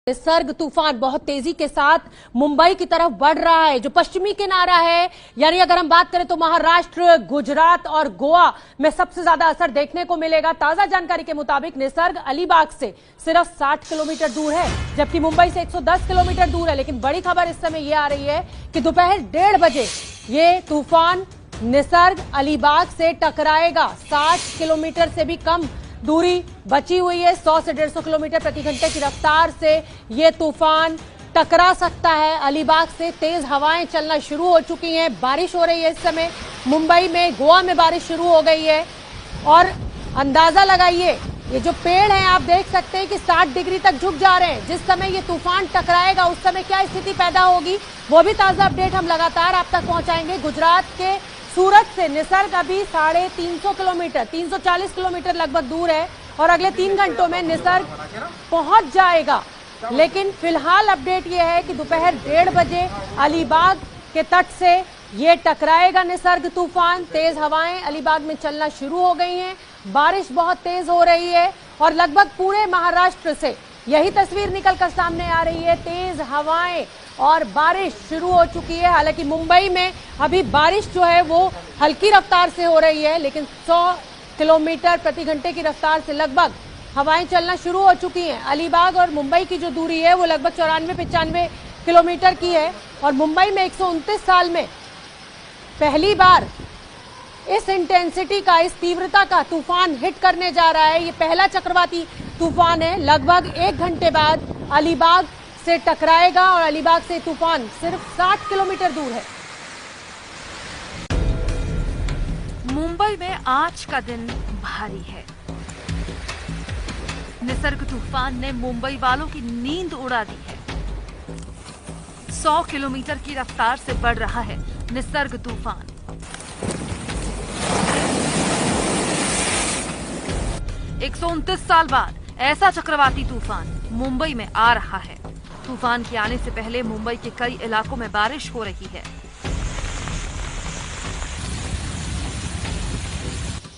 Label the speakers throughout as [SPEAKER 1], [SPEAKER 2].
[SPEAKER 1] निसर्ग तूफान बहुत तेजी के साथ मुंबई की तरफ बढ़ रहा है। जो पश्चिमी किनारा है, यानी अगर हम बात करें तो महाराष्ट्र, गुजरात और गोवा में सबसे ज्यादा असर देखने को मिलेगा। ताजा जानकारी के मुताबिक निसर्ग अलीबाग से सिर्फ 60 किलोमीटर दूर है, जबकि मुंबई से 110 किलोमीटर दूर है। लेकिन बड़ी खबर इस समय यह आ रही है कि दोपहर 1:30 बजे ये तूफान निसर्ग अलीबाग से टकराएगा। 60 किलोमीटर से भी कम दूरी बची हुई है। 100 से 150 किलोमीटर प्रति घंटे की रफ्तार से ये तूफान टकरा सकता है। अलीबाग से तेज हवाएं चलना शुरू हो चुकी हैं। बारिश हो रही है इस समय मुंबई में, गोवा में बारिश शुरू हो गई है। और अंदाजा लगाइए, ये जो पेड़ हैं आप देख सकते हैं कि 60 डिग्री तक झुक जा रहे हैं। जिस समय ये तूफान टकराएगा उस समय क्या स्थिति पैदा होगी, वो भी ताजा अपडेट हम लगातार आप तक पहुंचाएंगे। गुजरात के सूरत से निसर्ग अभी 350 किलोमीटर 340 किलोमीटर लगभग दूर है और अगले 3 घंटों में निसर्ग पहुंच जाएगा। लेकिन फिलहाल अपडेट यह है कि दोपहर 1:30 बजे अलीबाग के तट से ये टकराएगा निसर्ग तूफान। तेज हवाएं अलीबाग में चलना शुरू हो गई हैं, बारिश बहुत तेज हो रही है और लगभग पूरे महाराष्ट्र से यही तस्वीर निकलकर सामने आ रही है। तेज हवाएं और बारिश शुरू हो चुकी है। हालांकि मुंबई में अभी बारिश जो है वो हल्की रफ्तार से हो रही है, लेकिन 100 किलोमीटर प्रति घंटे की रफ्तार से लगभग हवाएं चलना शुरू हो चुकी हैं। अलीबाग और मुंबई की जो दूरी है वो लगभग 94-95 किलोमीटर की है और मुंबई में 129 साल में पहली बार इस इंटेंसिटी का, इस तीव्रता का तूफान हिट करने जा रहा है। ये पहला चक्रवाती तूफान है। लगभग 1 घंटे बाद अलीबाग से टकराएगा और अलीबाग से तूफान सिर्फ 60 किलोमीटर दूर है।
[SPEAKER 2] मुंबई में आज का दिन भारी है। निसर्ग तूफान ने मुंबई वालों की नींद उड़ा दी है। 100 किलोमीटर की रफ्तार से बढ़ रहा है निसर्ग तूफान। एक 129 साल बाद ऐसा चक्रवाती तूफान मुंबई में आ रहा है। तूफान के आने से पहले मुंबई के कई इलाकों में बारिश हो रही है।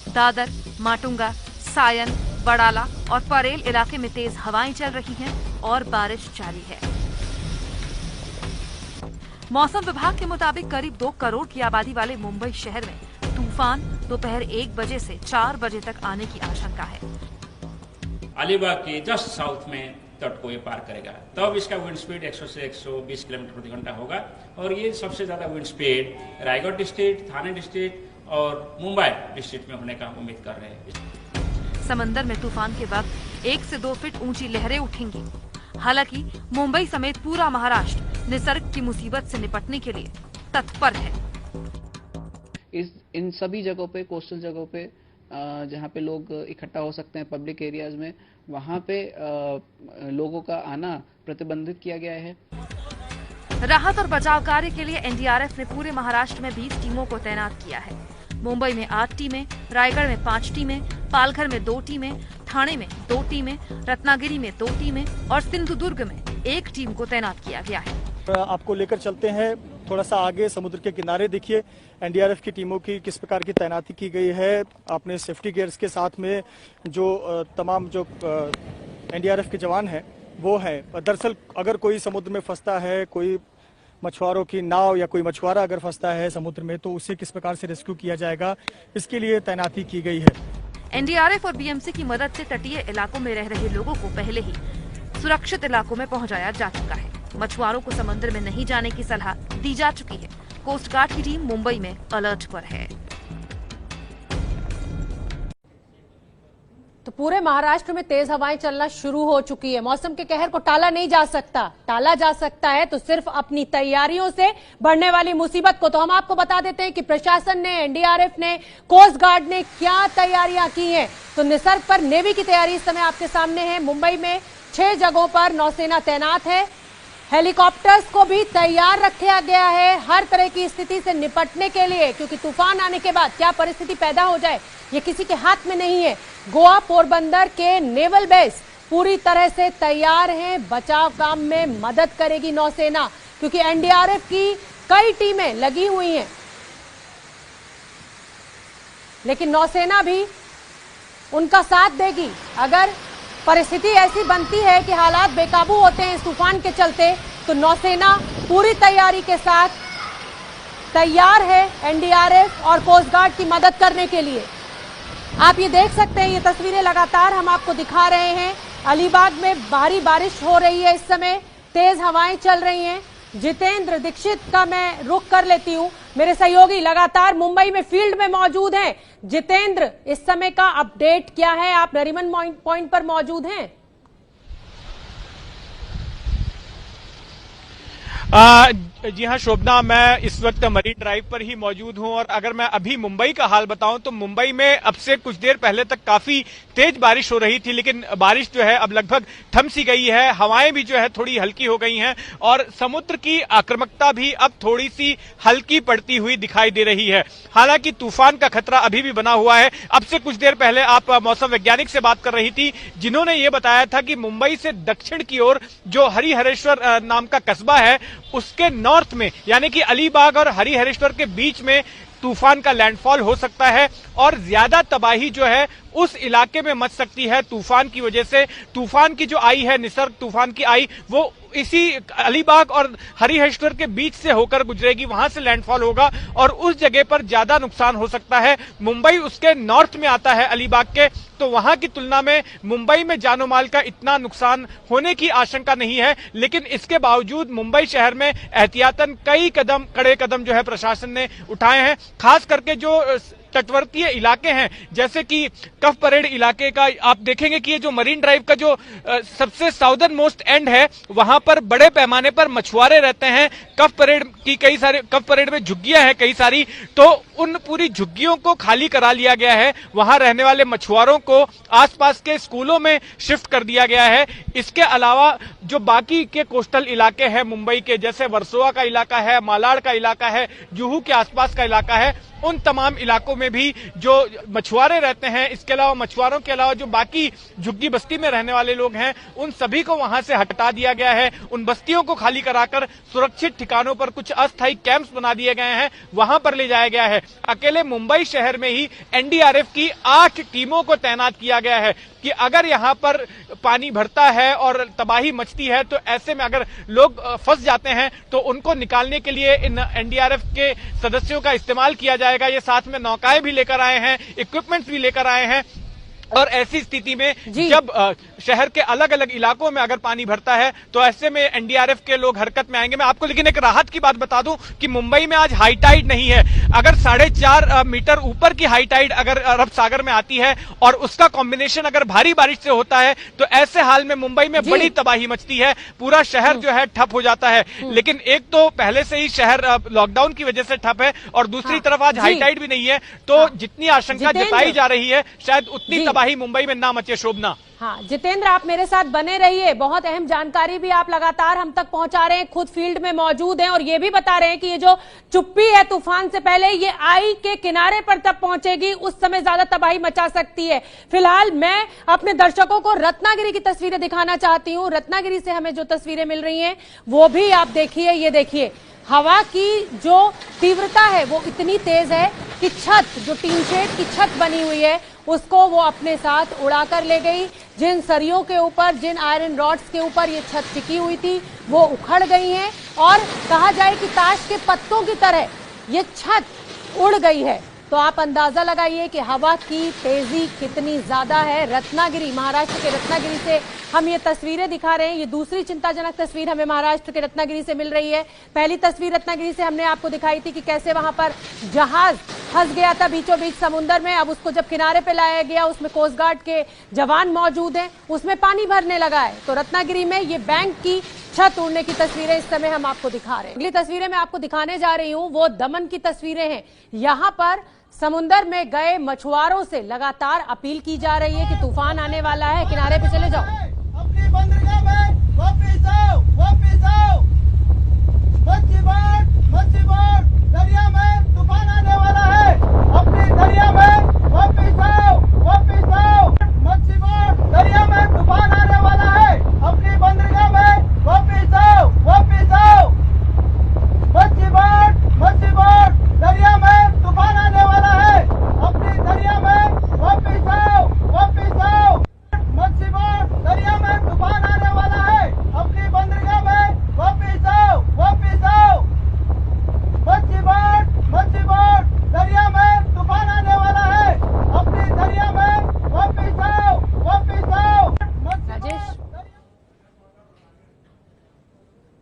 [SPEAKER 2] दादर, माटुंगा, सायन, बड़ाला और परेल इलाके में तेज हवाएं चल रही हैं और बारिश जारी है। मौसम विभाग के मुताबिक करीब 2 करोड़ की आबादी वाले मुंबई शहर में तूफान दोपहर 1 बजे से 4 बजे तक आने की आशंका है।
[SPEAKER 3] अलीबाग के जस्ट साउथ में तट को ये पार करेगा, तब इसका विंड स्पीड 100 से 120 किलोमीटर प्रति घंटा होगा और ये सबसे ज्यादा विंड स्पीड रायगढ़ डिस्ट्रिक्ट, थाने डिस्ट्रिक्ट और मुंबई डिस्ट्रिक्ट में होने का उम्मीद कर रहे हैं।
[SPEAKER 2] समंदर में तूफान के वक्त 1 से 2 फीट ऊंची लहरें उठेंगी। हालांकि मुंबई समेत पूरा महाराष्ट्र निसर्ग की मुसीबत से निपटने के लिए तत्पर है।
[SPEAKER 4] इन सभी जगहों पे, कोस्टल जगहों पे जहाँ पे लोग इकट्ठा हो सकते हैं, पब्लिक एरियाज में, वहाँ पे लोगों का आना प्रतिबंधित किया गया है।
[SPEAKER 2] राहत और बचाव कार्य के लिए एनडीआरएफ ने पूरे महाराष्ट्र में 20 टीमों को तैनात किया है। मुंबई में 8 टीमें, रायगढ़ में 5 टीमें, पालघर में 2 टीमें, ठाणे में 2 टीमें, रत्नागिरी में 2 टीमें और सिंधुदुर्ग में 1 टीम को तैनात किया गया है।
[SPEAKER 5] आपको लेकर चलते हैं थोड़ा सा आगे, समुद्र के किनारे। देखिए एनडीआरएफ की टीमों की किस प्रकार की तैनाती की गई है। अपने सेफ्टी गियर्स के साथ में जो तमाम जो एनडीआरएफ के जवान हैं वो हैं। दरअसल अगर कोई समुद्र में फंसता है, कोई मछुआरों की नाव या कोई मछुआरा अगर फंसता है समुद्र में, तो उसे किस प्रकार से रेस्क्यू किया जाएगा, इसके लिए तैनाती की गई है।
[SPEAKER 2] एनडीआरएफ और बीएमसी की मदद से तटीय इलाकों में रह रहे लोगों को पहले ही सुरक्षित इलाकों में पहुंचाया जा चुका है। मछुआरों को समुद्र में नहीं जाने की सलाह दी जा चुकी है। कोस्ट गार्ड की टीम मुंबई में अलर्ट पर है।
[SPEAKER 1] तो पूरे महाराष्ट्र में तेज हवाएं चलना शुरू हो चुकी है। मौसम के कहर को टाला नहीं जा सकता। टाला जा सकता है तो सिर्फ अपनी तैयारियों से बढ़ने वाली मुसीबत को। तो हम आपको बता देते हैं कि प्रशासन ने, एनडीआरएफ ने, कोस्ट गार्ड ने क्या तैयारियां की हैं। तो निसर्ग पर नेवी की तैयारी इस समय आपके सामने है। मुंबई में 6 जगहों पर नौसेना तैनात है। हेलीकॉप्टर्स को भी तैयार रखा गया है हर तरह की स्थिति से निपटने के लिए, क्योंकि तूफान आने के बाद क्या परिस्थिति पैदा हो जाए ये किसी के हाथ में नहीं है। गोवा, पोरबंदर के नेवल बेस पूरी तरह से तैयार हैं। बचाव काम में मदद करेगी नौसेना, क्योंकि एनडीआरएफ की कई टीमें लगी हुई हैं। लेकिन नौसेना भी उनका साथ देगी। अगर परिस्थिति ऐसी बनती है कि हालात बेकाबू होते हैं इस तूफान के चलते, तो नौसेना पूरी तैयारी के साथ तैयार है एनडीआरएफ और कोस्ट गार्ड की मदद करने के लिए। आप ये देख सकते हैं, ये तस्वीरें लगातार हम आपको दिखा रहे हैं। अलीबाग में भारी बारिश हो रही है, इस समय तेज हवाएं चल रही हैं। जितेंद्र दीक्षित का मैं रुख कर लेती हूं, मेरे सहयोगी लगातार मुंबई में फील्ड में मौजूद हैं। जितेंद्र, इस समय का अपडेट क्या है? आप नरीमन पॉइंट पर मौजूद हैं।
[SPEAKER 6] जी हाँ शोभना, मैं इस वक्त मरीन ड्राइव पर ही मौजूद हूं और अगर मैं अभी मुंबई का हाल बताऊं तो मुंबई में अब से कुछ देर पहले तक काफी तेज बारिश हो रही थी, लेकिन बारिश जो है अब लगभग थम सी गई है। हवाएं भी जो है थोड़ी हल्की हो गई हैं और समुद्र की आक्रामकता भी अब थोड़ी सी हल्की पड़ती हुई दिखाई दे रही है। हालांकि तूफान का खतरा अभी भी बना हुआ है। अब से कुछ देर पहले आप मौसम वैज्ञानिक से बात कर रही थी, जिन्होंने ये बताया था कि मुंबई से दक्षिण की ओर जो हरिहरेश्वर नाम का कस्बा है उसके नॉर्थ में, यानी कि अलीबाग और हरिहरेश्वर के बीच में तूफान का लैंडफॉल हो सकता है और ज्यादा तबाही जो है उस इलाके में मच सकती है तूफान की वजह से। तूफान की जो आई है, निसर्ग तूफान की आई, वो इसी अलीबाग और हरिहरेश्वर के बीच से होकर गुजरेगी, वहां से लैंडफॉल होगा और उस जगह पर ज्यादा नुकसान हो सकता है। मुंबई उसके नॉर्थ में आता है अलीबाग के, तो वहां की तुलना में मुंबई में जानो माल का इतना नुकसान होने की आशंका नहीं है। लेकिन इसके बावजूद मुंबई शहर में एहतियातन कई कड़े कदम जो है प्रशासन ने उठाए हैं। खास करके जो तटवर्तीय इलाके हैं, जैसे कि कफ परेड इलाके का आप देखेंगे कि ये जो मरीन ड्राइव का जो सबसे साउदर्न मोस्ट एंड है, वहां पर बड़े पैमाने पर मछुआरे रहते हैं। कफ परेड में झुग्गियां हैं कई सारी, तो उन पूरी झुग्गियों को खाली करा लिया गया है। वहां रहने वाले मछुआरों को आसपास के स्कूलों में शिफ्ट कर दिया गया है। इसके अलावा जो बाकी के कोस्टल इलाके हैं मुंबई के, जैसे वर्सोवा का इलाका है, मालाड का इलाका है, जुहू के आसपास का इलाका है, उन तमाम इलाकों में भी जो मछुआरे रहते हैं, इसके अलावा मछुआरों के अलावा जो बाकी झुग्गी बस्ती में रहने वाले लोग हैं, उन सभी को वहां से हटा दिया गया है। उन बस्तियों को खाली कराकर सुरक्षित ठिकानों पर कुछ अस्थायी कैंप्स बना दिए गए हैं, वहां पर ले जाया गया है। अकेले मुंबई शहर में ही एनडीआरएफ की 8 टीमों को तैनात किया गया है कि अगर यहां पर पानी भरता है और तबाही मचती है, तो ऐसे में अगर लोग फंस जाते हैं तो उनको निकालने के लिए इन एनडीआरएफ के सदस्यों का इस्तेमाल किया जाएगा। ये साथ में नौकाएं भी लेकर आए हैं, इक्विपमेंट्स भी लेकर आए हैं। और ऐसी स्थिति में जब शहर के अलग अलग इलाकों में अगर पानी भरता है तो ऐसे में एनडीआरएफ के लोग हरकत में आएंगे। मैं आपको लेकिन एक राहत की बात बता दूं कि मुंबई में आज हाई टाइड नहीं है। अगर 4.5 मीटर ऊपर की हाई टाइड अगर अरब सागर में आती है और उसका कॉम्बिनेशन अगर भारी बारिश से होता है, तो ऐसे हाल में मुंबई में बड़ी तबाही मचती है, पूरा शहर जो है ठप हो जाता है। लेकिन एक तो पहले से ही शहर लॉकडाउन की वजह से ठप है और दूसरी तरफ आज हाई टाइड भी नहीं है, तो जितनी आशंका जताई जा रही है शायद उतनी तबाही मुंबई में ना मचे। शोभना,
[SPEAKER 1] हाँ जितेंद्र, आप मेरे साथ बने रहिए, बहुत अहम जानकारी भी आप लगातार हम तक पहुंचा रहे हैं, खुद फील्ड में मौजूद हैं और ये भी बता रहे हैं कि ये जो चुप्पी है तूफान से पहले, ये आई के किनारे पर तब पहुंचेगी उस समय ज्यादा तबाही मचा सकती है। फिलहाल मैं अपने दर्शकों को रत्नागिरी की तस्वीरें दिखाना चाहती हूँ। रत्नागिरी से हमें जो तस्वीरें मिल रही हैं वो भी आप देखिए। ये देखिए, हवा की जो तीव्रता है वो इतनी तेज है कि छत, जो टीन शेड की छत बनी हुई है, उसको वो अपने साथ उड़ाकर ले गई। जिन सरियों के ऊपर, जिन आयरन रॉड्स के ऊपर ये छत टिकी हुई थी, वो उखड़ गई हैं और कहा जाए कि ताश के पत्तों की तरह ये छत उड़ गई है। तो आप अंदाजा लगाइए कि हवा की तेजी कितनी ज्यादा है। रत्नागिरी, महाराष्ट्र के रत्नागिरी से हम ये तस्वीरें दिखा रहे हैं। ये दूसरी चिंताजनक तस्वीर हमें महाराष्ट्र के रत्नागिरी से मिल रही है। पहली तस्वीर रत्नागिरी से हमने आपको दिखाई थी कि कैसे वहां पर जहाज फंस गया था बीचों बीच समुद्र में। अब उसको जब किनारे पे लाया गया, उसमें कोस्ट गार्ड के जवान मौजूद हैं, उसमें पानी भरने लगा है। तो रत्नागिरी में ये बैंक की छत उड़ने की तस्वीरें इस समय हम आपको दिखा रहे हैं। अगली तस्वीरें मैं आपको दिखाने जा रही हूँ, वो दमन की तस्वीरें हैं। यहाँ पर समुद्र में गए मछुआरों से लगातार अपील की जा रही है कि तूफान आने वाला है, किनारे पे चले जाओ।
[SPEAKER 7] अपनी बंदरगाह में वापस आओ, वापस आओ। मच्छी बोट, दरिया में तूफान आने वाला है। अपनी दरिया में वापस आओ, वापस आओ। मच्छी बोट, दरिया में तूफान आने वाला है। अपनी बंदरगाह में वापस आओ, वापस आओ। मच्छी बोट, दरिया में तूफान आने वाला है। अपनी दरिया में वापस आओ, वापस आओ। मच्छी बोट,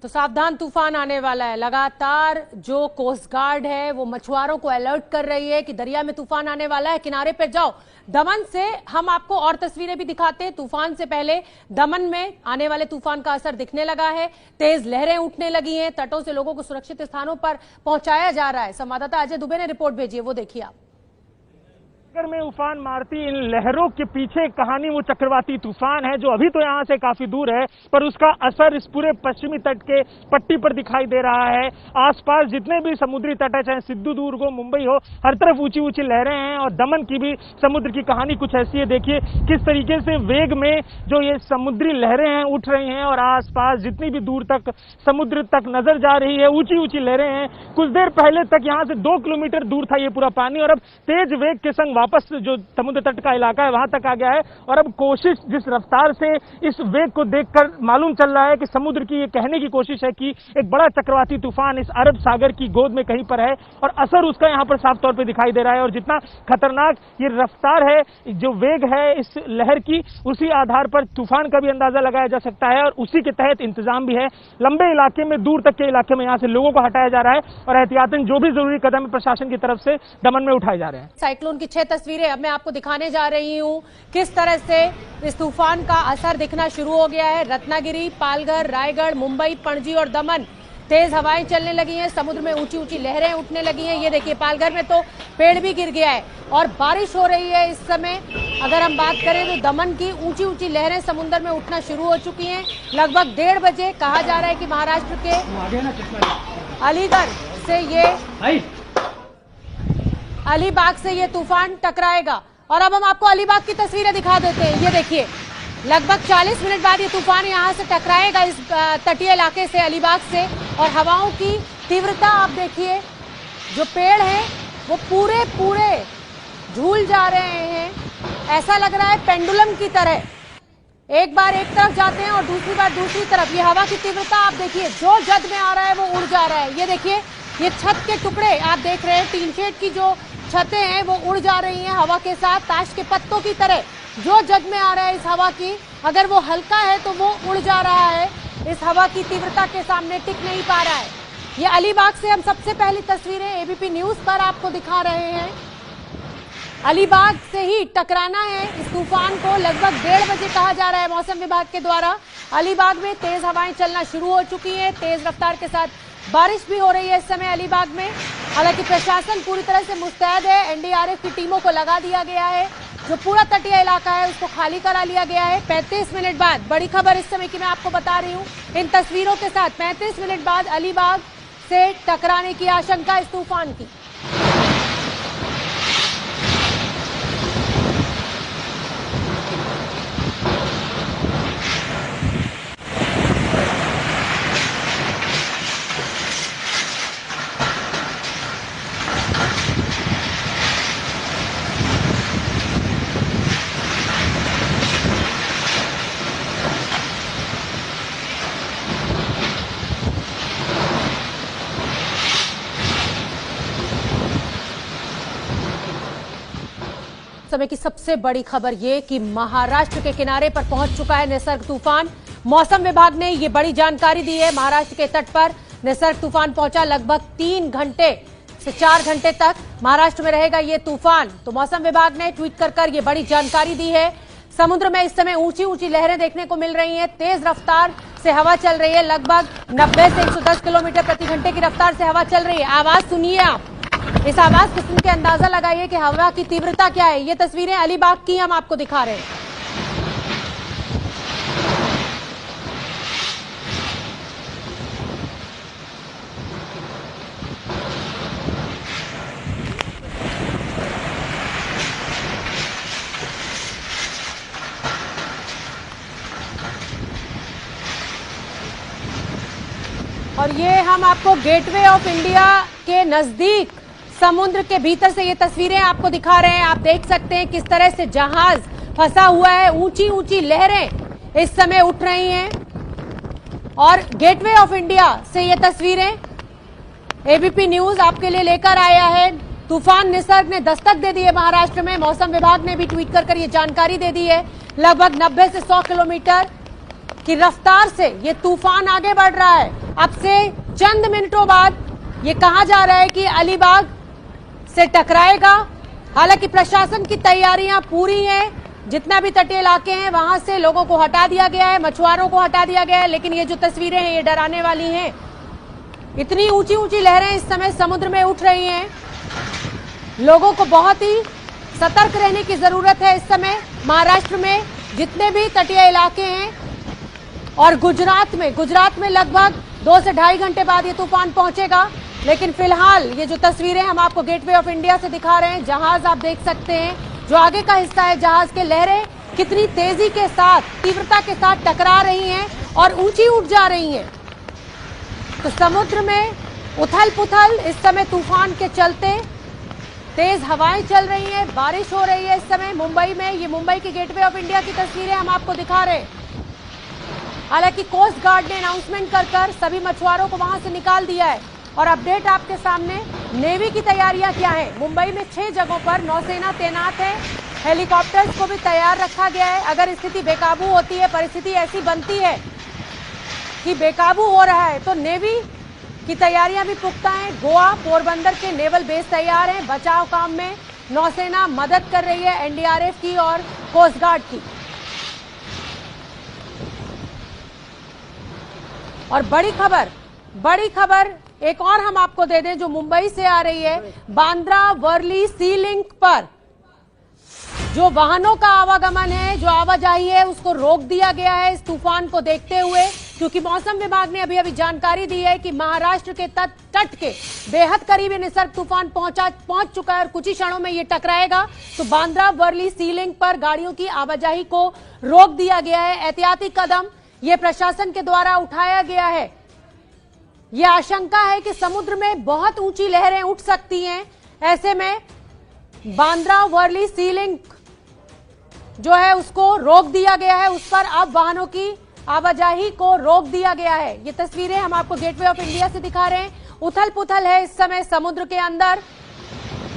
[SPEAKER 1] तो सावधान, तूफान आने वाला है। लगातार जो कोस्ट गार्ड है वो मछुआरों को अलर्ट कर रही है कि दरिया में तूफान आने वाला है, किनारे पे जाओ। दमन से हम आपको और तस्वीरें भी दिखाते हैं। तूफान से पहले दमन में आने वाले तूफान का असर दिखने लगा है, तेज लहरें उठने लगी हैं, तटों से लोगों को सुरक्षित स्थानों पर पहुंचाया जा रहा है। संवाददाता अजय दुबे ने रिपोर्ट भेजी है, वो देखिए आप।
[SPEAKER 8] में उफान मारती इन लहरों के पीछे कहानी वो चक्रवाती तूफान है जो अभी तो यहाँ से काफी दूर है, पर उसका असर इस पूरे पश्चिमी तट के पट्टी पर दिखाई दे रहा है। आसपास जितने भी समुद्री तट है, चाहे सिद्धू दुर्ग हो, मुंबई हो, हर तरफ ऊंची ऊंची लहरें हैं। और दमन की भी समुद्र की कहानी कुछ ऐसी है। देखिए किस तरीके से वेग में जो ये समुद्री लहरें हैं उठ रही हैं और आसपास जितनी भी दूर तक समुद्र तक नजर जा रही है, ऊंची ऊंची लहरें हैं। कुछ देर पहले तक यहाँ से 2 किलोमीटर दूर था ये पूरा पानी और अब तेज वेग के संग वापस जो समुद्र तट का इलाका है वहां तक आ गया है। और अब कोशिश जिस रफ्तार से इस वेग को देखकर मालूम चल रहा है कि समुद्र की ये कहने की कोशिश है कि एक बड़ा चक्रवाती तूफान इस अरब सागर की गोद में कहीं पर है और असर उसका यहाँ पर साफ तौर पे दिखाई दे रहा है। और जितना खतरनाक ये रफ्तार है, जो वेग है इस लहर की, उसी आधार पर तूफान का भी अंदाजा लगाया जा सकता है और उसी के तहत इंतजाम भी है। लंबे इलाके में, दूर तक के इलाके में यहाँ से लोगों को हटाया जा रहा है और एहतियातन जो भी जरूरी कदम प्रशासन की तरफ से दमन में उठाए जा रहे हैं।
[SPEAKER 1] साइक्लोन की 6 तस्वीरें अब मैं आपको दिखाने जा रही हूं, किस तरह से इस तूफान का असर दिखना शुरू हो गया है। रत्नागिरी, पालघर, रायगढ़, मुंबई, पणजी और दमन तेज हवाएं चलने लगी हैं, समुद्र में ऊंची ऊंची लहरें उठने लगी हैं। ये देखिए पालघर में तो पेड़ भी गिर गया है और बारिश हो रही है इस समय। अगर हम बात करें तो दमन की ऊंची ऊंची लहरें समुद्र में उठना शुरू हो चुकी हैं। लगभग 1:30 बजे कहा जा रहा है कि महाराष्ट्र के अलीगढ़ से अलीबाग से ये तूफान टकराएगा। और अब हम आपको अलीबाग की तस्वीरें दिखा देते हैं। ये देखिए लगभग 40 मिनट बाद ये तूफान यहाँ से टकराएगा इस तटीय इलाके से, अलीबाग से। और हवाओं की तीव्रता आप देखिए, जो पेड़ हैं वो पूरे झूल जा रहे हैं। ऐसा लग रहा है पेंडुलम की तरह, एक बार एक तरफ जाते हैं और दूसरी बार दूसरी तरफ। ये हवा की तीव्रता आप देखिए, जो जद में आ रहा है वो उड़ जा रहा है। ये देखिए ये छत के टुकड़े आप देख रहे हैं, टीन शेड की जो छतें हैं वो उड़ जा रही हैं हवा के साथ, ताश के पत्तों की तरह। जो जग में आ रहा है इस हवा की, अगर वो हल्का है तो वो उड़ जा रहा है, इस हवा की तीव्रता के सामने टिक नहीं पा रहा है। ये अलीबाग से हम सबसे पहली तस्वीरें एबीपी न्यूज पर आपको दिखा रहे हैं। अलीबाग से ही टकराना है इस तूफान को। लगभग 1:30 बजे कहा जा रहा है मौसम विभाग के द्वारा। अलीबाग में तेज हवाएं चलना शुरू हो चुकी हैं, तेज रफ्तार के साथ बारिश भी हो रही है इस समय अलीबाग में। हालांकि प्रशासन पूरी तरह से मुस्तैद है, एनडीआरएफ की टीमों को लगा दिया गया है। जो पूरा तटीय इलाका है उसको खाली करा लिया गया है। 35 मिनट बाद बड़ी खबर इस समय की मैं आपको बता रही हूँ इन तस्वीरों के साथ। 35 मिनट बाद अलीबाग से टकराने की आशंका इस तूफान की। समय की सबसे बड़ी खबर ये कि महाराष्ट्र के किनारे पर पहुंच चुका है निसर्ग तूफान। मौसम विभाग ने ये बड़ी जानकारी दी है। महाराष्ट्र के तट पर निसर्ग तूफान पहुंचा। लगभग 3 घंटे से 4 घंटे तक महाराष्ट्र में रहेगा ये तूफान। तो मौसम विभाग ने ट्वीट कर ये बड़ी जानकारी दी है। समुद्र में इस समय ऊंची ऊंची लहरें देखने को मिल रही हैं, तेज रफ्तार से हवा चल रही है। लगभग 90 से 110 किलोमीटर प्रति घंटे की रफ्तार से हवा चल रही है। आवाज सुनिए आप, इस आवाज को सुन के अंदाजा लगाइए कि हवा की तीव्रता क्या है। ये तस्वीरें अलीबाग की हम आपको दिखा रहे हैं। और ये हम आपको गेटवे ऑफ इंडिया के नजदीक समुद्र के भीतर से ये तस्वीरें आपको दिखा रहे हैं। आप देख सकते हैं किस तरह से जहाज फंसा हुआ है, ऊंची ऊंची लहरें इस समय उठ रही हैं। और गेटवे ऑफ इंडिया से ये तस्वीरें एबीपी न्यूज आपके लिए लेकर आया है। तूफान निसर्ग ने दस्तक दे दी है महाराष्ट्र में। मौसम विभाग ने भी ट्वीट कर ये जानकारी दे दी है। लगभग 90 से 100 किलोमीटर की रफ्तार से ये तूफान आगे बढ़ रहा है। अब से चंद मिनटों बाद ये कहा जा रहा है कि अलीबाग से टकराएगा। हालांकि प्रशासन की तैयारियां पूरी हैं, जितना भी तटीय इलाके हैं वहां से लोगों को हटा दिया गया है, मछुआरों को हटा दिया गया है। लेकिन ये जो तस्वीरें हैं ये डराने वाली हैं। इतनी ऊंची ऊंची लहरें इस समय समुद्र में उठ रही हैं। लोगों को बहुत ही सतर्क रहने की जरूरत है इस समय। महाराष्ट्र में जितने भी तटीय इलाके हैं और गुजरात में लगभग 2 से 2.5 घंटे बाद ये तूफान पहुंचेगा। लेकिन फिलहाल ये जो तस्वीरें हम आपको गेटवे ऑफ इंडिया से दिखा रहे हैं, जहाज आप देख सकते हैं जो आगे का हिस्सा है जहाज के, लहरें कितनी तेजी के साथ, तीव्रता के साथ टकरा रही हैं और ऊंची उठ जा रही हैं। तो समुद्र में उथल पुथल इस समय तूफान के चलते, तेज हवाएं चल रही हैं, बारिश हो रही है इस समय मुंबई में। ये मुंबई की गेटवे ऑफ इंडिया की तस्वीरें हम आपको दिखा रहे हैं। हालांकि कोस्ट गार्ड ने अनाउंसमेंट कर सभी मछुआरों को वहां से निकाल दिया है। और अपडेट आपके सामने, नेवी की तैयारियां क्या है। मुंबई में 6 जगहों पर नौसेना तैनात है, हेलीकॉप्टर्स को भी तैयार रखा गया है। अगर स्थिति बेकाबू होती है, परिस्थिति ऐसी बनती है कि बेकाबू हो रहा है, तो नेवी की तैयारियां भी पुख्ता हैं। गोवा, पोरबंदर के नेवल बेस तैयार हैं। बचाव काम में नौसेना मदद कर रही है, एनडीआरएफ की और कोस्ट गार्ड की। और बड़ी खबर एक और हम आपको दे दें जो मुंबई से आ रही है। बांद्रा वर्ली सी लिंक पर जो वाहनों का आवागमन है, जो आवाजाही है, उसको रोक दिया गया है इस तूफान को देखते हुए। क्योंकि मौसम विभाग ने अभी जानकारी दी है कि महाराष्ट्र के तट के बेहद करीब निसर्ग तूफान पहुंच चुका है और कुछ ही क्षणों में ये टकराएगा। तो बांद्रा वर्ली सी लिंक पर गाड़ियों की आवाजाही को रोक दिया गया है। एहतियाती कदम ये प्रशासन के द्वारा उठाया गया है। ये आशंका है कि समुद्र में बहुत ऊंची लहरें उठ सकती हैं। ऐसे में बांद्रा वर्ली सी लिंक जो है उसको रोक दिया गया है, उस पर अब वाहनों की आवाजाही को रोक दिया गया है। ये तस्वीरें हम आपको गेटवे ऑफ इंडिया से दिखा रहे हैं। उथल पुथल है इस समय समुद्र के अंदर।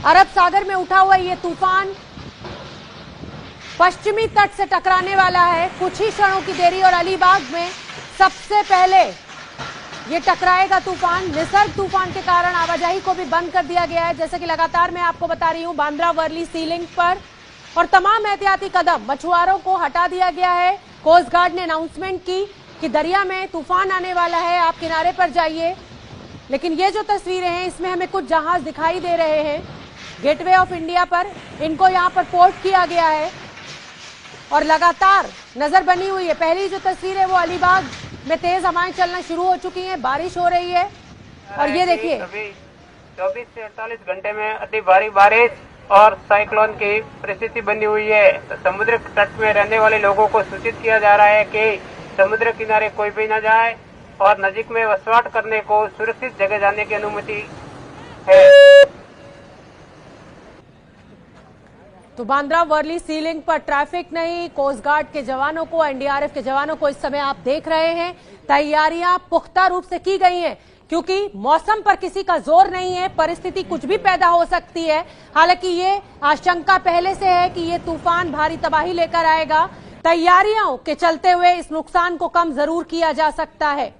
[SPEAKER 1] अरब सागर में उठा हुआ ये तूफान पश्चिमी तट से टकराने वाला है। कुछ ही क्षणों की देरी और अलीबाग में सबसे पहले ये टकराएगा तूफान। निसर्ग तूफान के कारण आवाजाही को भी बंद कर दिया गया है, जैसे कि लगातार मैं आपको बता रही हूं। बांद्रा वर्ली सी लिंक पर और तमाम एहतियाती कदम, मछुआरों को हटा दिया गया है। कोस्ट गार्ड ने अनाउंसमेंट की कि दरिया में तूफान आने वाला है, आप किनारे पर जाइए। लेकिन ये जो तस्वीरें हैं इसमें हमें कुछ जहाज दिखाई दे रहे हैं गेटवे ऑफ इंडिया पर। इनको यहाँ पर पोर्ट किया गया है और लगातार नजर बनी हुई है। पहली जो तस्वीर है वो अलीबाग में तेज हवाएं चलना शुरू हो चुकी हैं, बारिश हो रही है। और ये देखिए,
[SPEAKER 9] अभी 24 से 48 घंटे में अति भारी बारिश और साइक्लोन की परिस्थिति बनी हुई है। तो समुद्र तट में रहने वाले लोगों को सूचित किया जा रहा है कि समुद्र किनारे कोई भी न जाए और नजीक में वसवाट करने को, सुरक्षित जगह जाने की अनुमति है।
[SPEAKER 1] तो बांद्रा वर्ली सी लिंक पर ट्रैफिक नहीं। कोस्ट गार्ड के जवानों को, एनडीआरएफ के जवानों को इस समय आप देख रहे हैं। तैयारियां पुख्ता रूप से की गई हैं क्योंकि मौसम पर किसी का जोर नहीं है, परिस्थिति कुछ भी पैदा हो सकती है। हालांकि ये आशंका पहले से है कि ये तूफान भारी तबाही लेकर आएगा। तैयारियों के चलते हुए इस नुकसान को कम जरूर किया जा सकता है।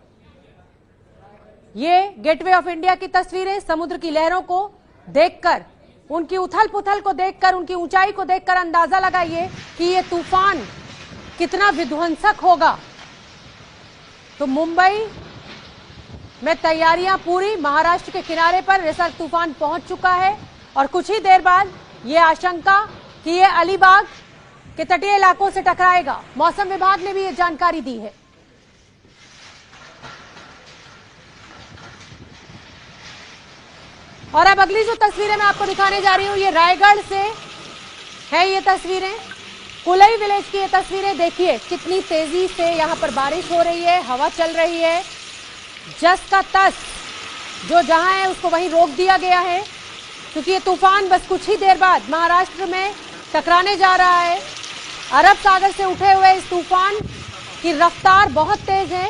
[SPEAKER 1] ये गेटवे ऑफ इंडिया की तस्वीरें समुद्र की लहरों को देखकर, उनकी उथल पुथल को देखकर, उनकी ऊंचाई को देखकर अंदाजा लगाइए कि ये तूफान कितना विध्वंसक होगा। तो मुंबई में तैयारियां पूरी। महाराष्ट्र के किनारे पर निसर्ग तूफान पहुंच चुका है और कुछ ही देर बाद ये आशंका कि ये अलीबाग के तटीय इलाकों से टकराएगा। मौसम विभाग ने भी ये जानकारी दी है। और अब अगली जो तस्वीरें मैं आपको दिखाने जा रही हूं ये रायगढ़ से है। ये तस्वीरें कुलई विलेज की, ये तस्वीरें देखिए कितनी तेजी से यहाँ पर बारिश हो रही है, हवा चल रही है। जस का तस जो जहां है उसको वहीं रोक दिया गया है क्योंकि ये तूफान बस कुछ ही देर बाद महाराष्ट्र में टकराने जा रहा है। अरब सागर से उठे हुए इस तूफान की रफ्तार बहुत तेज है।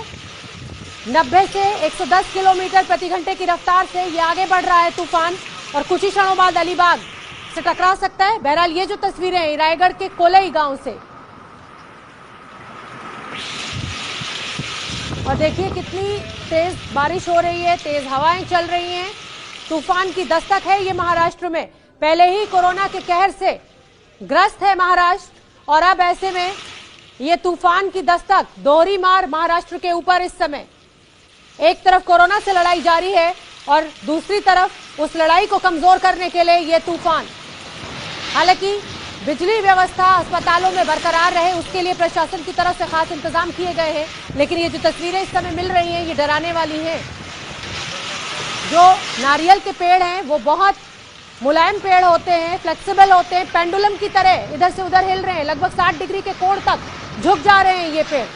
[SPEAKER 1] 90 से 110 किलोमीटर प्रति घंटे की रफ्तार से ये आगे बढ़ रहा है तूफान और कुछ ही क्षणों बाद अलीबाग से टकरा सकता है। बहरहाल ये जो तस्वीरें हैं रायगढ़ के कोलई गांव से, और देखिए कितनी तेज बारिश हो रही है, तेज हवाएं चल रही हैं, तूफान की दस्तक है ये महाराष्ट्र में। पहले ही कोरोना के कहर से ग्रस्त है महाराष्ट्र और अब ऐसे में ये तूफान की दस्तक, दोहरी मार महाराष्ट्र के ऊपर इस समय। एक तरफ कोरोना से लड़ाई जारी है और दूसरी तरफ उस लड़ाई को कमजोर करने के लिए ये तूफान। हालांकि बिजली व्यवस्था अस्पतालों में बरकरार रहे उसके लिए प्रशासन की तरफ से खास इंतजाम किए गए हैं, लेकिन ये जो तस्वीरें इस समय मिल रही हैं ये डराने वाली हैं। जो नारियल के पेड़ हैं वो बहुत मुलायम पेड़ होते हैं, फ्लेक्सिबल होते हैं, पेंडुलम की तरह इधर से उधर हिल रहे हैं, लगभग 60 डिग्री के कोण तक झुक जा रहे हैं ये पेड़।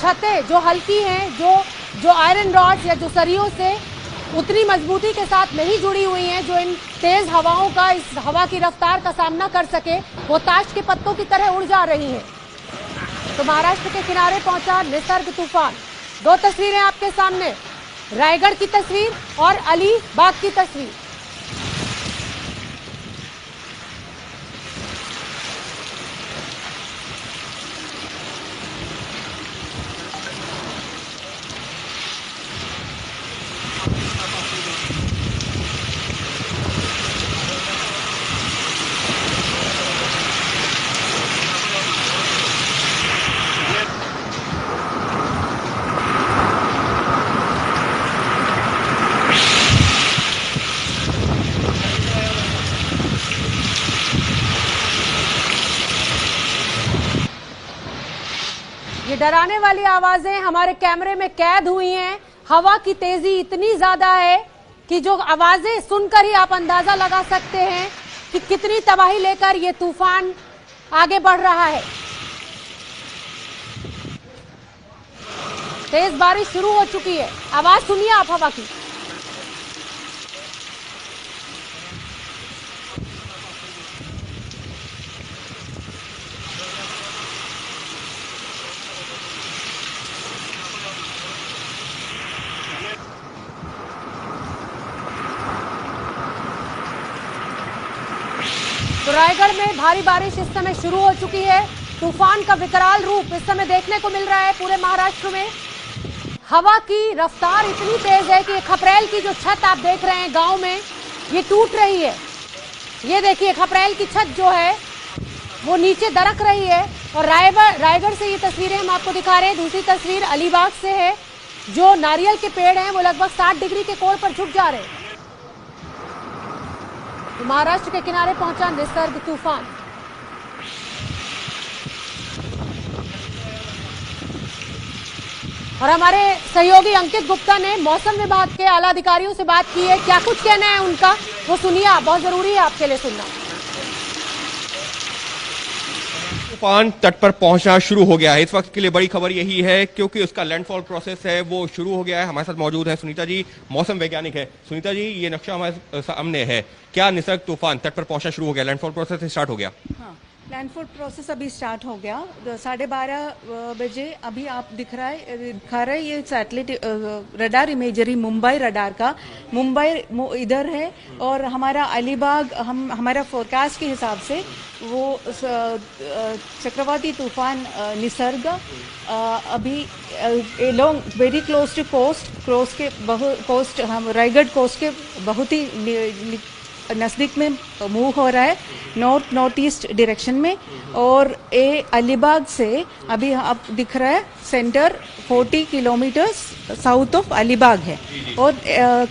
[SPEAKER 1] छतें जो हल्की हैं, जो आयरन रॉड्स या जो सरियों से उतनी मजबूती के साथ नहीं जुड़ी हुई हैं जो इन तेज हवाओं का, इस हवा की रफ्तार का सामना कर सके, वो ताश के पत्तों की तरह उड़ जा रही हैं। तो महाराष्ट्र के किनारे पहुंचा निसर्ग तूफान। दो तस्वीरें आपके सामने, रायगढ़ की तस्वीर और अलीबाग की तस्वीर। ये डराने वाली आवाजें हमारे कैमरे में कैद हुई हैं। हवा की तेजी इतनी ज्यादा है कि जो आवाजें सुनकर ही आप अंदाजा लगा सकते हैं कि कितनी तबाही लेकर ये तूफान आगे बढ़ रहा है। तेज बारिश शुरू हो चुकी है, आवाज सुनिए आप हवा की। तो रायगढ़ में भारी बारिश इस समय शुरू हो चुकी है। तूफान का विकराल रूप इस समय देखने को मिल रहा है पूरे महाराष्ट्र में। हवा की रफ्तार इतनी तेज है कि खपरेल की जो छत आप देख रहे हैं गांव में, ये टूट रही है। ये देखिए खपरेल की छत जो है वो नीचे दरक रही है। और रायगढ़ से ये तस्वीरें हम आपको दिखा रहे हैं। दूसरी तस्वीर अलीबाग से है। जो नारियल के पेड़ हैं वो लगभग 60 डिग्री के कोण पर झुक जा रहे हैं। तो महाराष्ट्र के किनारे पहुंचा निसर्ग तूफान। और हमारे सहयोगी अंकित गुप्ता ने मौसम विभाग के आला अधिकारियों से बात की है। क्या कुछ कहना है उनका वो सुनिए आप, बहुत जरूरी है आपके लिए सुनना।
[SPEAKER 10] तूफान तट पर पहुंचना शुरू हो गया है। इस वक्त के लिए बड़ी खबर यही है क्योंकि उसका लैंडफॉल प्रोसेस है वो शुरू हो गया है। हमारे साथ मौजूद है सुनीता जी, मौसम वैज्ञानिक है। सुनीता जी, ये नक्शा हमारे सामने है, क्या निसर्ग तूफान तट पर पहुंचना शुरू हो गया, लैंडफॉल प्रोसेस स्टार्ट हो गया?
[SPEAKER 11] हाँ, लैंडफॉल प्रोसेस अभी स्टार्ट हो गया। 12:30 बजे अभी आप दिखा रहा है ये satellite radar imagery Mumbai radar का। मुंबई इधर है और हमारा अलीबाग हमारा फोरकास्ट के हिसाब से वो चक्रवाती तूफान निसर्ग अभी long very close to coast हम रायगढ़ कोस्ट के बहुत ही नज़दीक में मूव हो रहा है, नॉर्थ ईस्ट डायरेक्शन में। और ये अलीबाग से अभी आप दिख रहा है centre 40 kilometre south of Alibag है और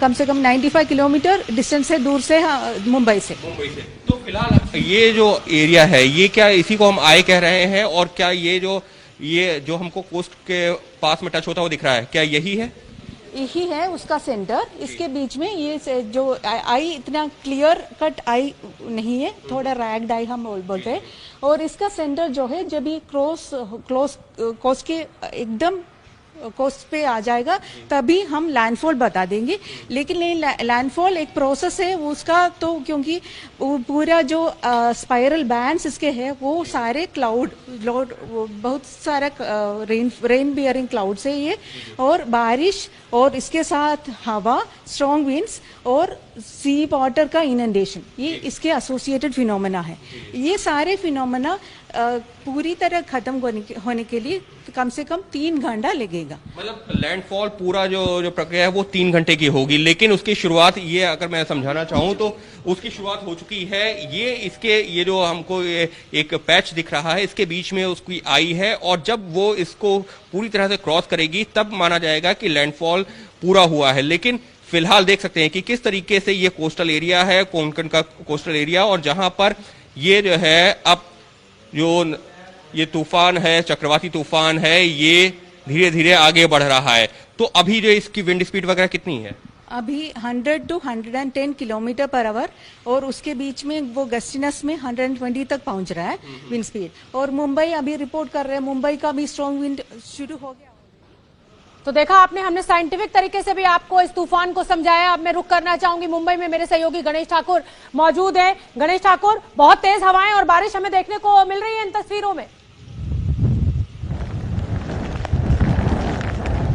[SPEAKER 11] कम से कम 95 किलोमीटर डिस्टेंस है दूर से मुंबई से।
[SPEAKER 10] तो फिलहाल ये जो एरिया है ये क्या इसी को हम आई कह रहे हैं? और क्या ये जो हमको कोस्ट के पास में टच होता है वो दिख रहा है, क्या यही है?
[SPEAKER 11] यही है उसका सेंटर। इसके बीच में ये जो आई इतना क्लियर कट आई नहीं है, थोड़ा रैग्ड आई हम बोलते हैं। और इसका सेंटर जो है जब ये कोस्ट के एकदम कोस्ट पे आ जाएगा तभी हम लैंडफॉल बता देंगे। लेकिन लैंडफॉल एक प्रोसेस है उसका, तो क्योंकि पूरा जो स्पाइरल बैंड्स इसके हैं वो सारे क्लाउड बहुत सारा रेन बियरिंग क्लाउड से ये, और बारिश और इसके साथ हवा, स्ट्रॉन्ग विंड्स और सी वाटर का इनंडेशन, ये इसके एसोसिएटेड फिनोमेना है। ये सारे फिनोमेना पूरी तरह खत्म होने के लिए कम से कम 3 घंटा लगेगा।
[SPEAKER 10] मतलब लैंडफॉल पूरा जो प्रक्रिया है वो 3 घंटे की होगी, लेकिन उसकी शुरुआत, ये अगर मैं समझाना चाहूँ तो उसकी शुरुआत हो चुकी है। ये जो हमको एक पैच दिख रहा है, इसके बीच में उसकी आई है, और जब वो इसको पूरी तरह से क्रॉस करेगी तब माना जाएगा कि लैंडफॉल पूरा हुआ है। लेकिन फिलहाल देख सकते हैं कि किस तरीके से ये कोस्टल एरिया है, कोंकण का कोस्टल एरिया, और जहां पर ये जो है अब जो ये तूफान है, चक्रवाती तूफान है, ये धीरे धीरे आगे बढ़ रहा है। तो अभी जो इसकी विंड स्पीड वगैरह कितनी है?
[SPEAKER 11] अभी 100 to 110 किलोमीटर पर आवर, और उसके बीच में वो गस्टिनेस में 120 तक पहुंच रहा है विंड स्पीड। और मुंबई अभी रिपोर्ट कर रहे हैं, मुंबई का भी स्ट्रॉन्ग विंड शुरू हो गया।
[SPEAKER 1] तो देखा आपने, हमने साइंटिफिक तरीके से भी आपको इस तूफान को समझाया। अब मैं रुक करना चाहूंगी मुंबई में, मेरे सहयोगी गणेश ठाकुर मौजूद है। गणेश ठाकुर, बहुत तेज हवाएं और बारिश हमें देखने को मिल रही है इन तस्वीरों में।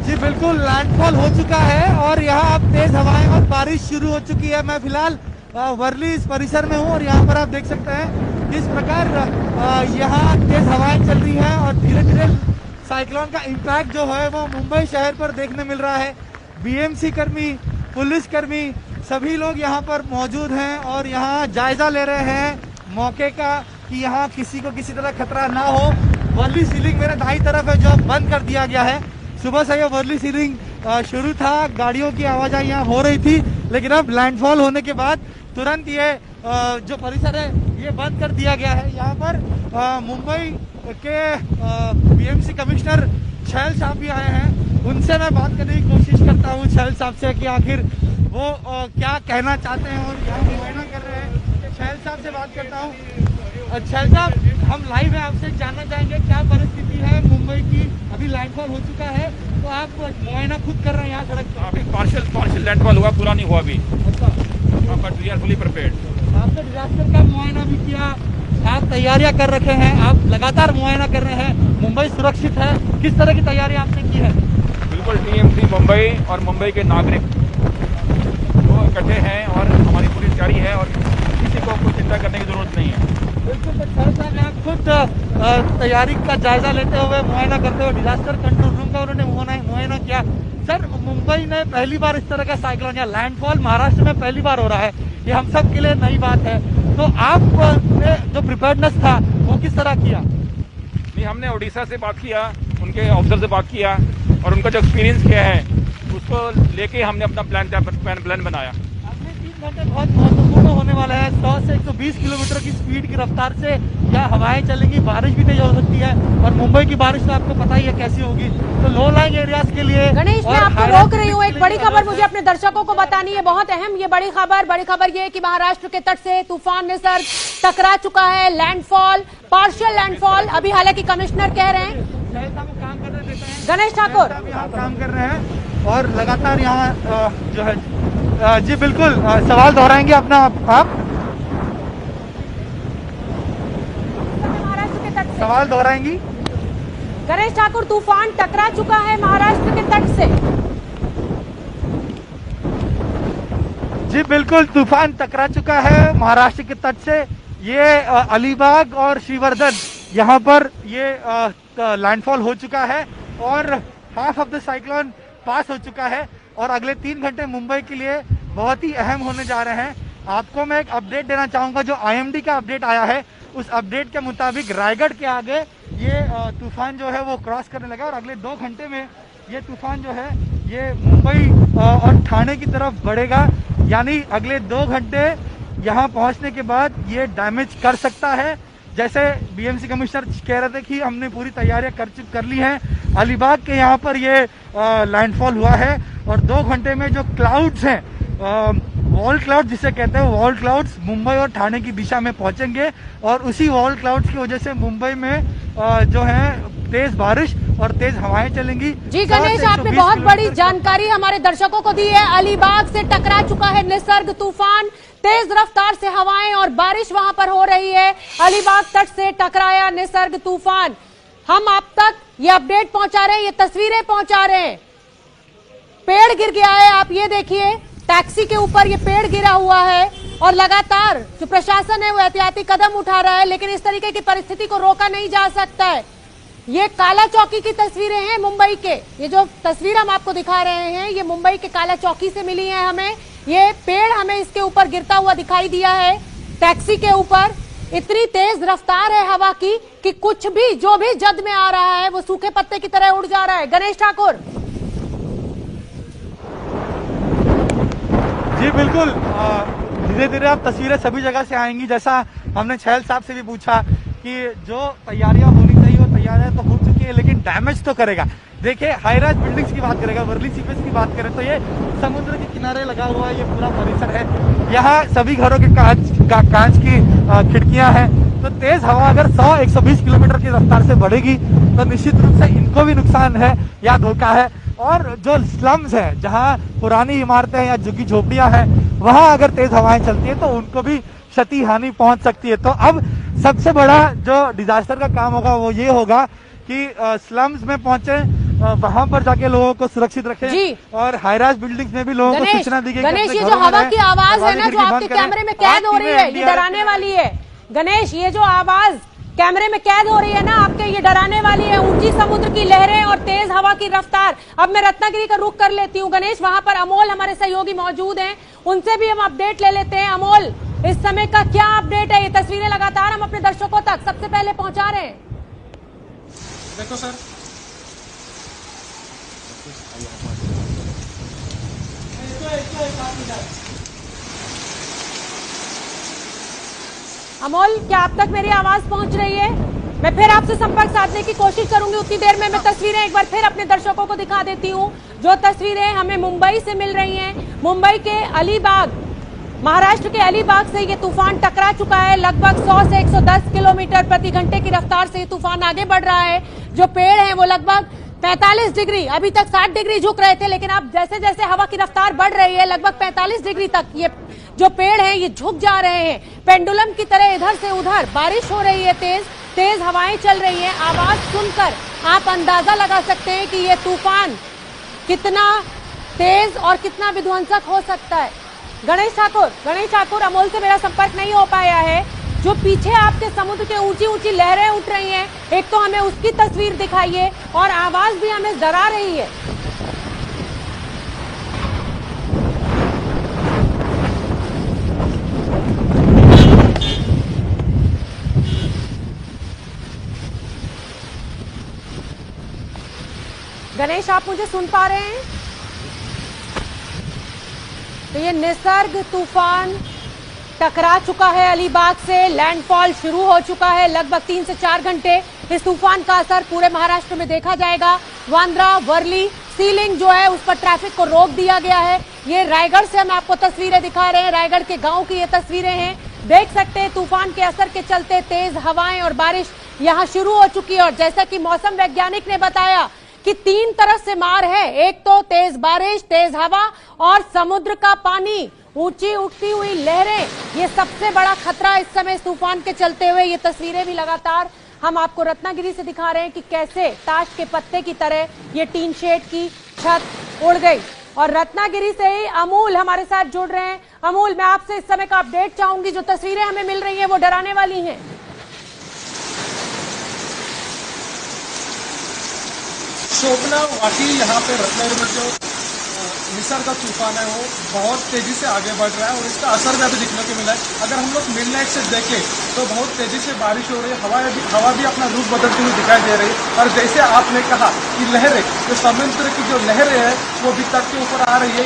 [SPEAKER 7] जी बिल्कुल, लैंडफॉल हो चुका है और यहाँ अब तेज हवाएं और बारिश शुरू हो चुकी है। मैं फिलहाल वर्ली इस परिसर में हूँ और यहाँ पर आप देख सकते हैं किस प्रकार यहाँ तेज हवाएं चल रही हैं और धीरे धीरे साइक्लोन का इम्पैक्ट जो है वो मुंबई शहर पर देखने मिल रहा है। बीएमसी कर्मी, पुलिस कर्मी, सभी लोग यहाँ पर मौजूद हैं और यहाँ जायजा ले रहे हैं मौके का कि यहाँ किसी को किसी तरह खतरा ना हो। वर्ली सीलिंग मेरे दाईं तरफ है जो बंद कर दिया गया है। सुबह से ये वर्ली सीलिंग शुरू था, गाड़ियों की आवाजाही यहाँ हो रही थी, लेकिन अब लैंडफॉल होने के बाद तुरंत ये जो परिसर है ये बंद कर दिया गया है। यहाँ पर मुंबई के बीएमसी कमिश्नर छैल साहब भी आए हैं, उनसे मैं बात करने की कोशिश करता हूँ छैल साहब से कि आखिर वो क्या कहना चाहते हैं और यहाँ मुआयना कर रहे हैं। छैल साहब से बात करता हूँ। छैल साहब, हम लाइव है, आपसे जानना चाहेंगे क्या परिस्थिति है मुंबई की। अभी लैंडफॉल हो चुका है तो आप मुआयना खुद कर रहे हैं यहाँ सड़क पर?
[SPEAKER 12] अभी पार्शियल लैंडफॉल हुआ, पूरा नहीं हुआ अभी। अच्छा, but we are fully prepared.
[SPEAKER 7] आपने डिजास्टर का मुआयना भी किया, आप तैयारियां कर रखे हैं, आप लगातार मुआयना कर रहे हैं, मुंबई सुरक्षित है, किस तरह की तैयारी आपने की है?
[SPEAKER 12] बिल्कुल, टीएमसी मुंबई और मुंबई के नागरिक वो इकट्ठे हैं और हमारी पूरी तैयारी है और किसी को कोई चिंता करने की जरूरत नहीं है।
[SPEAKER 7] बिल्कुल, तो सर साहब आप खुद तैयारी का जायजा लेते हुए, मुआयना करते हुए, डिजास्टर कंट्रोल रूम का उन्होंने मुआयना किया। सर, मुंबई में पहली बार इस तरह का साइक्लोन या लैंडफॉल महाराष्ट्र में पहली बार हो रहा है, ये हम सब के लिए नई बात है, तो आपने जो प्रिपेयर्डनेस था वो किस तरह किया?
[SPEAKER 12] नहीं, हमने उड़ीसा से बात किया, उनके ऑफिसर से बात किया और उनका जो एक्सपीरियंस क्या है उसको लेके हमने अपना प्लान बनाया।
[SPEAKER 7] अगले 3 घंटे बहुत महत्वपूर्ण होने वाला है। 100 से 120 किलोमीटर की स्पीड की रफ्तार से यहाँ हवाएं चलेंगी, बारिश भी तेज हो सकती है और मुंबई की बारिश तो आपको पता ही है कैसी होगी। तो लो लाइंग एरियाज के लिए
[SPEAKER 1] गणेश, मैं आपको रोक रही हूँ, एक बड़ी खबर मुझे अपने दर्शकों को बतानी है, बहुत अहम ये बड़ी खबर ये कि महाराष्ट्र के तट से तूफान निसर्ग टकरा चुका है। लैंडफॉल, पार्शियल लैंडफॉल, अभी हालांकि कमिश्नर कह रहे हैं। गणेश ठाकुर
[SPEAKER 7] यहाँ काम कर रहे हैं और लगातार यहाँ जो है जी बिल्कुल सवाल दोहराएंगे अपना आप
[SPEAKER 1] महाराष्ट्र के तट से
[SPEAKER 7] सवाल दोहराएंगी?
[SPEAKER 1] गणेश ठाकुर, तूफान टकरा चुका है महाराष्ट्र के तट से।
[SPEAKER 7] जी बिल्कुल, तूफान टकरा चुका है महाराष्ट्र के तट से। ये अलीबाग और श्रीवर्धन यहाँ पर ये लैंडफॉल हो चुका है और हाफ ऑफ द साइक्लोन पास हो चुका है और अगले 3 घंटे मुंबई के लिए बहुत ही अहम होने जा रहे हैं। आपको मैं एक अपडेट देना चाहूंगा, जो IMD का अपडेट आया है उस अपडेट के मुताबिक रायगढ़ के आगे ये तूफान जो है वो क्रॉस करने लगा और अगले 2 घंटे में ये तूफान जो है ये मुंबई और ठाणे की तरफ बढ़ेगा। यानी अगले 2 घंटे यहाँ पहुँचने के बाद ये डैमेज कर सकता है। जैसे बीएमसी कमिश्नर कह रहे थे कि हमने पूरी तैयारियां कर ली हैं। अलीबाग के यहाँ पर ये लैंडफॉल हुआ है और 2 घंटे में जो क्लाउड्स हैं, वॉल क्लाउड जिसे कहते हैं, वॉल क्लाउड्स मुंबई और ठाणे की दिशा में पहुंचेंगे और उसी वॉल क्लाउड्स की वजह से मुंबई में जो है तेज बारिश और तेज हवाएं चलेंगी।
[SPEAKER 1] जी गणेश, आपने बहुत बड़ी जानकारी हमारे दर्शकों को दी है। अलीबाग से टकरा चुका है निसर्ग तूफान, तेज रफ्तार से हवाएं और बारिश वहां पर हो रही है। अलीबाग तट से टकराया निसर्ग तूफान। हम आप तक ये अपडेट पहुंचा रहे हैं, ये तस्वीरें पहुंचा रहे हैं। पेड़ गिर गया है, आप ये देखिए, टैक्सी के ऊपर ये पेड़ गिरा हुआ है और लगातार जो प्रशासन है वो एहतियाती कदम उठा रहा है, लेकिन इस तरीके की परिस्थिति को रोका नहीं जा सकता है। ये काला चौकी की तस्वीरें हैं मुंबई के। ये जो तस्वीर हम आपको दिखा रहे हैं ये मुंबई के काला चौकी से मिली है हमें। ये पेड़ हमें इसके ऊपर गिरता हुआ दिखाई दिया है, टैक्सी के ऊपर। इतनी तेज रफ्तार है हवा की कि कुछ भी जो भी जद में आ रहा है वो सूखे पत्ते की तरह उड़ जा रहा है। गणेश ठाकुर।
[SPEAKER 7] जी बिल्कुल, धीरे धीरे अब तस्वीरें सभी जगह से आएंगी। जैसा हमने छैल साहब से भी पूछा कि जो तैयारियां होनी चाहिए वो तैयारियां तो हो चुकी है, लेकिन डैमेज तो करेगा। देखिए, हाई राइज बिल्डिंग्स की बात करेगा, वर्ली सीपेज की बात करें तो ये समुद्र के किनारे लगा हुआ है ये पूरा परिसर है। यहाँ सभी घरों के कांच की खिड़कियां हैं। तो तेज हवा अगर 100-120 किलोमीटर की रफ्तार से बढ़ेगी तो निश्चित रूप से इनको भी नुकसान है या धोखा है। और जो स्लम्स है, जहाँ पुरानी इमारतें या झुग्गी झोपड़ियां हैं, वहां अगर तेज हवाएं चलती है तो उनको भी क्षति हानि पहुंच सकती है। तो अब सबसे बड़ा जो डिजास्टर का काम होगा वो ये होगा कि स्लम्स में पहुंचे, वहां पर जाके लोगों को सुरक्षित रखें और हाई राइज बिल्डिंग्स में भी लोगों को सूचना दी गई।
[SPEAKER 1] गणेश, ये जो हवा की आवाज है ना जो आपके कैमरे में कैद हो रही है, ये डराने वाली है। गणेश, ये जो आवाज कैमरे में कैद हो रही है ना आपके, ये डराने वाली है। ऊंची समुद्र की लहरें और तेज हवा की रफ्तार। अब मैं रत्नागिरी का रुख कर लेती हूँ गणेश, वहां पर अमोल हमारे सहयोगी मौजूद हैं, उनसे भी हम अपडेट ले लेते हैं। अमोल, इस समय का क्या अपडेट है? ये तस्वीरें लगातार हम अपने दर्शकों तक सबसे पहले पहुंचा रहे हैं।
[SPEAKER 13] देखो सर,
[SPEAKER 1] अमोल, क्या आप तक मेरी आवाज पहुंच रही है? मैं फिर आपसे संपर्क साधने की कोशिश करूंगी। उतनी देर में मैं तस्वीरें एक बार फिर अपने दर्शकों को दिखा देती हूं। जो तस्वीरें हमें मुंबई से मिल रही हैं, मुंबई के अलीबाग, महाराष्ट्र के अलीबाग से ये तूफान टकरा चुका है। लगभग 100 से 110 किलोमीटर प्रति घंटे की रफ्तार से ये तूफान आगे बढ़ रहा है। जो पेड़ हैं वो लगभग 45 डिग्री, अभी तक 60 डिग्री झुक रहे थे, लेकिन अब जैसे जैसे हवा की रफ्तार बढ़ रही है लगभग 45 डिग्री तक ये जो पेड़ हैं ये झुक जा रहे हैं। पेंडुलम की तरह इधर से उधर बारिश हो रही है, तेज हवाएं चल रही हैं। आवाज सुनकर आप अंदाजा लगा सकते हैं कि ये तूफान कितना तेज और कितना विध्वंसक हो सकता है। गणेश ठाकुर, अमोल से मेरा संपर्क नहीं हो पाया है। जो पीछे आपके समुद्र के ऊंची ऊंची लहरें उठ रही हैं, एक तो हमें उसकी तस्वीर दिखाइए और आवाज भी हमें डरा रही है। गणेश, आप मुझे सुन पा रहे हैं? तो ये निसर्ग तूफान टकरा चुका है अलीबाग से, लैंडफॉल शुरू हो चुका है। लगभग 3 से 4 घंटे इस तूफान का असर पूरे महाराष्ट्र में देखा जाएगा। वांद्रा, वर्ली, सीलिंग जो है उस पर ट्रैफिक को रोक दिया गया है। ये रायगढ़ से हम आपको तस्वीरें दिखा रहे हैं, रायगढ़ के गांव की ये तस्वीरें हैं। देख सकते हैं तूफान के असर के चलते तेज हवाएं और बारिश यहाँ शुरू हो चुकी है। और जैसा कि मौसम वैज्ञानिक ने बताया कि 3 तरफ से मार है, एक तो तेज बारिश, तेज हवा और समुद्र का पानी, ऊंची उठती हुई लहरें। ये सबसे बड़ा खतरा इस समय इस तूफान के चलते हुए। ये तस्वीरें भी लगातार हम आपको रत्नागिरी से दिखा रहे हैं कि कैसे ताश के पत्ते की तरह ये टीन शेड की छत उड़ गई। और रत्नागिरी से ही अमूल हमारे साथ जुड़ रहे हैं। अमूल, मैं आपसे इस समय का अपडेट चाहूंगी। जो तस्वीरें हमें मिल रही हैं वो डराने वाली हैं।
[SPEAKER 13] शोभना, वाकई यहाँ पे रत्नागिरी में जो निसर्ग का तूफान है वो बहुत तेजी से आगे बढ़ रहा है और इसका असर भी अभी दिखने को मिला है। अगर हम लोग मिडनाइट से देखें तो बहुत तेजी से बारिश हो रही है, हवा भी अपना रूप बदलती हुई दिखाई दे रही है। और जैसे आपने कहा कि लहरें, जो समुद्र की जो लहरें हैं वो भी तट के ऊपर आ रही है।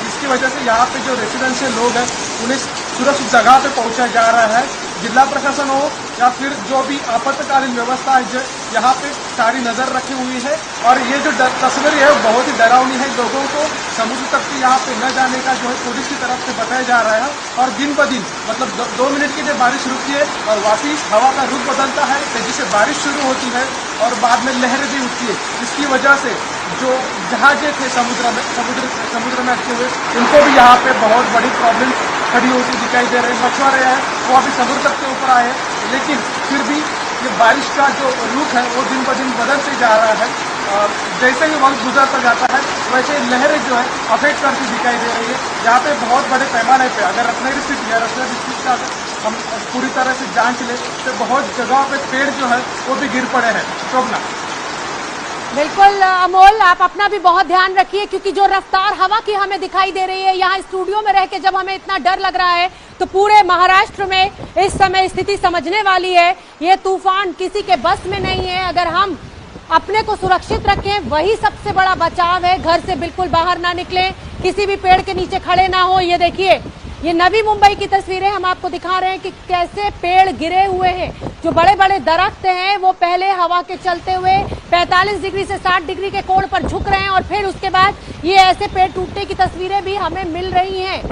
[SPEAKER 13] इसकी वजह से यहाँ पे जो रेसिडेंशियल लोग हैं उन्हें सुरक्षित जगह पे पहुंचाया जा रहा है। जिला प्रशासन हो या फिर जो भी आपातकालीन व्यवस्था है जो यहाँ पे सारी नजर रखी हुई है। और ये जो तस्वीर है बहुत ही डरावनी है। लोगों को समुद्र तक के यहाँ पे न जाने का जो है पुलिस की तरफ से बताया जा रहा है। और दिन ब दिन मतलब 2 मिनट की जब बारिश रुकती है और वापिस हवा का रुख बदलता है, तेजी से बारिश शुरू होती है और बाद में लहरें भी उठती है। इसकी वजह से जो जहाजें थे समुद्र में अटके हुए, उनको भी यहाँ पे बहुत बड़ी प्रॉब्लम खड़ी होती दिखाई दे रही है। मछुआरे हैं वो अभी समुद्र तक के ऊपर आए, लेकिन फिर भी ये बारिश का जो रुख है वो दिन ब दिन बदलते जा रहा है। जैसे ही वक्त गुजरता जाता है वैसे लहरें जो है अफेक्ट करती दिखाई दे रही है। यहाँ पे बहुत बड़े पैमाने पे अगर रत्नागिरी सिटी या रत्नागिरी डिस्ट्रिक्ट का हम पूरी तरह से जांच ले तो बहुत जगह पे पेड़ जो है वो भी गिर पड़े हैं। शोभना,
[SPEAKER 1] बिल्कुल अमोल, आप अपना भी बहुत ध्यान रखिए क्योंकि जो रफ्तार हवा की हमें दिखाई दे रही है यहाँ स्टूडियो में रह के जब हमें इतना डर लग रहा है तो पूरे महाराष्ट्र में इस समय स्थिति समझने वाली है। ये तूफान किसी के बस में नहीं है। अगर हम अपने को सुरक्षित रखें वही सबसे बड़ा बचाव है। घर से बिल्कुल बाहर ना निकलें, किसी भी पेड़ के नीचे खड़े ना हो। ये देखिए, ये नवी मुंबई की तस्वीरें हम आपको दिखा रहे हैं कि कैसे पेड़ गिरे हुए हैं। जो बड़े बड़े दरख्त हैं वो पहले हवा के चलते हुए 45 डिग्री से 60 डिग्री के कोण पर झुक रहे हैं और फिर उसके बाद ये ऐसे पेड़ टूटने की तस्वीरें भी हमें मिल रही हैं।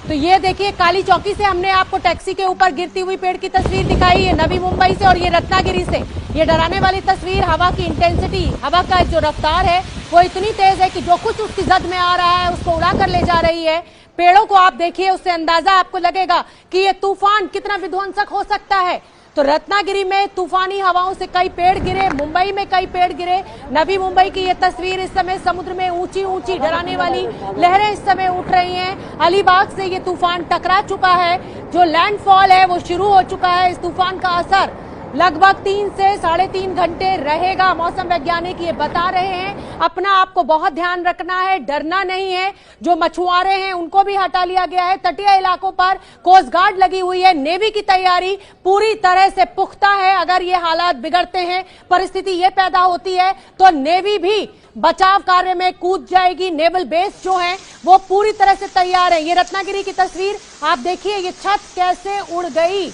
[SPEAKER 1] तो ये देखिए, काली चौकी से हमने आपको टैक्सी के ऊपर गिरती हुई पेड़ की तस्वीर दिखाई है नवी मुंबई से, और ये रत्नागिरी से। ये डराने वाली तस्वीर, हवा की इंटेंसिटी, हवा का जो रफ्तार है वो इतनी तेज है कि जो कुछ उसकी जद में आ रहा है उसको उड़ा कर ले जा रही है। पेड़ों को आप देखिए, उससे अंदाजा आपको लगेगा कि ये तूफान कितना विध्वंसक हो सकता है। तो रत्नागिरी में तूफानी हवाओं से कई पेड़ गिरे, मुंबई में कई पेड़ गिरे। नवी मुंबई की ये तस्वीर, इस समय समुद्र में ऊंची ऊंची डराने वाली लहरें इस समय उठ रही हैं। अलीबाग से ये तूफान टकरा चुका है, जो लैंडफॉल है वो शुरू हो चुका है। इस तूफान का असर लगभग 3 से 3.5 घंटे रहेगा, मौसम वैज्ञानिक ये बता रहे हैं। अपना आपको बहुत ध्यान रखना है, डरना नहीं है। जो मछुआरे हैं उनको भी हटा लिया गया है। तटीय इलाकों पर कोस्ट गार्ड लगी हुई है। नेवी की तैयारी पूरी तरह से पुख्ता है। अगर ये हालात बिगड़ते हैं, परिस्थिति ये पैदा होती है तो नेवी भी बचाव कार्य में कूद जाएगी। नेवल बेस जो है वो पूरी तरह से तैयार है। ये रत्नागिरी की तस्वीर आप देखिए, ये छत कैसे उड़ गई।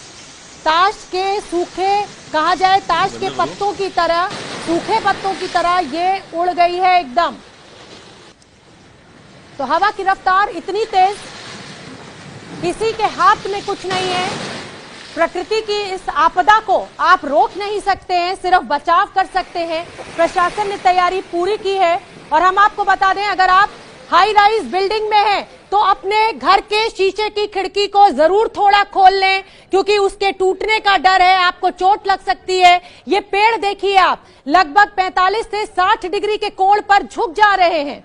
[SPEAKER 1] ताश के सूखे, कहा जाए ताश के पत्तों की तरह, सूखे पत्तों की तरह ये उड़ गई है एकदम। तो हवा की रफ्तार इतनी तेज, किसी के हाथ में कुछ नहीं है। प्रकृति की इस आपदा को आप रोक नहीं सकते हैं, सिर्फ बचाव कर सकते हैं। प्रशासन ने तैयारी पूरी की है। और हम आपको बता दें, अगर आप हाई राइज बिल्डिंग में हैं तो अपने घर के शीशे की खिड़की को जरूर थोड़ा खोल लें, क्योंकि उसके टूटने का डर है, आपको चोट लग सकती है। ये पेड़ देखिए आप, लगभग 45 से 60 डिग्री के कोण पर झुक जा रहे हैं।